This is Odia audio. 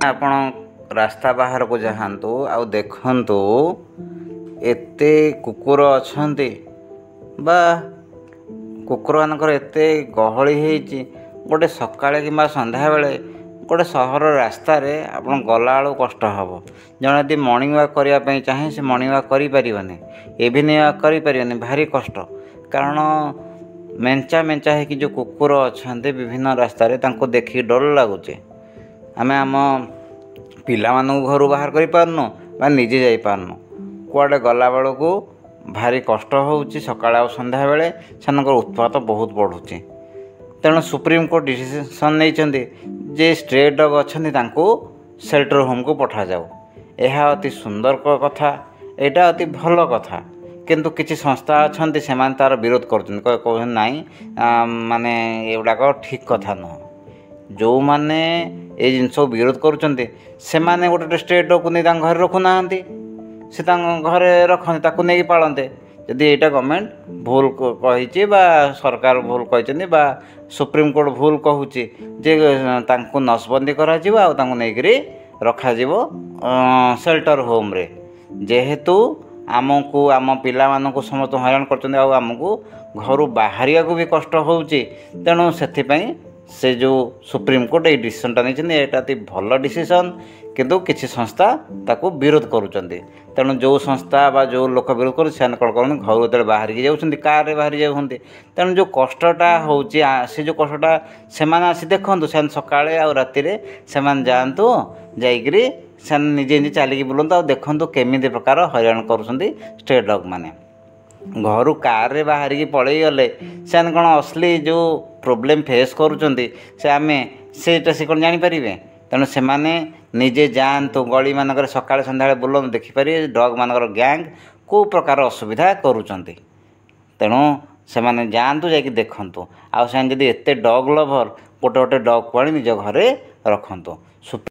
ଆପଣ ରାସ୍ତା ବାହାରକୁ ଯାଆନ୍ତୁ ଆଉ ଦେଖନ୍ତୁ ଏତେ କୁକୁର ଅଛନ୍ତି ବା କୁକୁରମାନଙ୍କର ଏତେ ଗହଳି ହେଇଛି। ଗୋଟେ ସକାଳେ କିମ୍ବା ସନ୍ଧ୍ୟାବେଳେ ଗୋଟେ ସହର ରାସ୍ତାରେ ଆପଣ ଗଲାବେଳକୁ କଷ୍ଟ ହେବ। ଜଣେ ଯଦି ମର୍ଣ୍ଣିଂ ୱାକ୍ କରିବା ପାଇଁ ଚାହେଁ ସେ ମର୍ଣ୍ଣିଂ ୱାକ୍ କରିପାରିବନି, ଇଭିନିଂ ୱାକ୍ କରିପାରିବନି, ଭାରି କଷ୍ଟ। କାରଣ ମେଞ୍ଚା ମେଞ୍ଚା ହେଇକି ଯେଉଁ କୁକୁର ଅଛନ୍ତି ବିଭିନ୍ନ ରାସ୍ତାରେ ତାଙ୍କୁ ଦେଖିକି ଡର ଲାଗୁଛି। ଆମେ ଆମ ପିଲାମାନଙ୍କୁ ଘରୁ ବାହାର କରିପାରୁନୁ ବା ନିଜେ ଯାଇପାରୁନୁ। କୁଆଡ଼େ ଗଲାବେଳକୁ ଭାରି କଷ୍ଟ ହେଉଛି। ସକାଳେ ଆଉ ସନ୍ଧ୍ୟାବେଳେ ସେମାନଙ୍କର ଉତ୍ପାତ ବହୁତ ବଢ଼ୁଛି। ତେଣୁ ସୁପ୍ରିମକୋର୍ଟ ଡିସିସନ୍ ନେଇଛନ୍ତି ଯେ ଷ୍ଟ୍ରେ ଡଗ୍ ଅଛନ୍ତି ତାଙ୍କୁ ସେଲ୍ଟର ହୋମ୍କୁ ପଠାଯାଉ। ଏହା ଅତି ସୁନ୍ଦର କଥା, ଏଇଟା ଅତି ଭଲ କଥା। କିନ୍ତୁ କିଛି ସଂସ୍ଥା ଅଛନ୍ତି ସେମାନେ ତା'ର ବିରୋଧ କରୁଛନ୍ତି, କହୁଛନ୍ତି ନାଇଁ ମାନେ ଏଗୁଡ଼ାକ ଠିକ୍ କଥା ନୁହଁ। ଯେଉଁମାନେ ଏଇ ଜିନିଷକୁ ବିରୋଧ କରୁଛନ୍ତି ସେମାନେ ଗୋଟେ ଷ୍ଟ୍ରେ ଡଗ୍କୁ ନେଇ ତାଙ୍କ ଘରେ ରଖୁନାହାନ୍ତି, ସେ ତାଙ୍କ ଘରେ ରଖନ୍ତି, ତାକୁ ନେଇକି ପାଳନ୍ତେ। ଯଦି ଏଇଟା ଗଭର୍ଣ୍ଣମେଣ୍ଟ ଭୁଲ କହିଛି ବା ସରକାର ଭୁଲ କହିଛନ୍ତି ବା ସୁପ୍ରିମକୋର୍ଟ ଭୁଲ କହୁଛି ଯେ ତାଙ୍କୁ ନସବନ୍ଦୀ କରାଯିବ ଆଉ ତାଙ୍କୁ ନେଇକରି ରଖାଯିବ ସେଲ୍ଟର ହୋମ୍ରେ। ଯେହେତୁ ଆମକୁ ଆମ ପିଲାମାନଙ୍କୁ ସମସ୍ତଙ୍କୁ ହଇରାଣ କରୁଛନ୍ତି ଆଉ ଆମକୁ ଘରୁ ବାହାରିବାକୁ ବି କଷ୍ଟ ହେଉଛି, ତେଣୁ ସେଥିପାଇଁ ସେ ଯେଉଁ ସୁପ୍ରିମକୋର୍ଟ ଏଇ ଡିସିସନ୍ଟା ନେଇଛନ୍ତି ଏଇଟା ଅତି ଭଲ ଡିସିସନ୍। କିନ୍ତୁ କିଛି ସଂସ୍ଥା ତାକୁ ବିରୋଧ କରୁଛନ୍ତି। ତେଣୁ ଯେଉଁ ସଂସ୍ଥା ବା ଯେଉଁ ଲୋକ ବିରୋଧ କରୁଛନ୍ତି ସେମାନେ କ'ଣ କରନ୍ତି, ଘରୁ ଯେତେବେଳେ ବାହାରିକି ଯାଉଛନ୍ତି କାର୍ରେ ବାହାରି ଯାଉଛନ୍ତି। ତେଣୁ ଯେଉଁ କଷ୍ଟଟା ହେଉଛି ସେ ଯେଉଁ କଷ୍ଟଟା ସେମାନେ ଆସି ଦେଖନ୍ତୁ, ସେମାନେ ସକାଳେ ଆଉ ରାତିରେ ସେମାନେ ଯାଆନ୍ତୁ, ଯାଇକରି ସେମାନେ ନିଜେ ନିଜେ ଚାଲିକି ବୁଲନ୍ତୁ ଆଉ ଦେଖନ୍ତୁ କେମିତି ପ୍ରକାର ହଇରାଣ କରୁଛନ୍ତି ଷ୍ଟ୍ରେ ଡଗ୍ ମାନେ। ଘରୁ କାର୍ରେ ବାହାରିକି ପଳେଇ ଗଲେ ସେମାନେ କ'ଣ ଅସଲି ଯେଉଁ ପ୍ରୋବ୍ଲେମ୍ ଫେସ୍ କରୁଛନ୍ତି ସେଇଟା ସେ କ'ଣ ଜାଣିପାରିବେ? ତେଣୁ ସେମାନେ ନିଜେ ଯାଆନ୍ତୁ ଗଳିମାନଙ୍କରେ ସକାଳେ ସନ୍ଧ୍ୟାବେଳେ ବୁଲନ୍ତୁ, ଦେଖିପାରିବେ ଡଗ୍ମାନଙ୍କର ଗ୍ୟାଙ୍ଗ କେଉଁ ପ୍ରକାର ଅସୁବିଧା କରୁଛନ୍ତି। ତେଣୁ ସେମାନେ ଯାଆନ୍ତୁ, ଯାଇକି ଦେଖନ୍ତୁ। ଆଉ ସେମାନେ ଯଦି ଏତେ ଡଗ୍ ଲଭର୍ ଗୋଟେ ଡଗ୍କୁ ଆଣି ନିଜ ଘରେ ରଖନ୍ତୁ।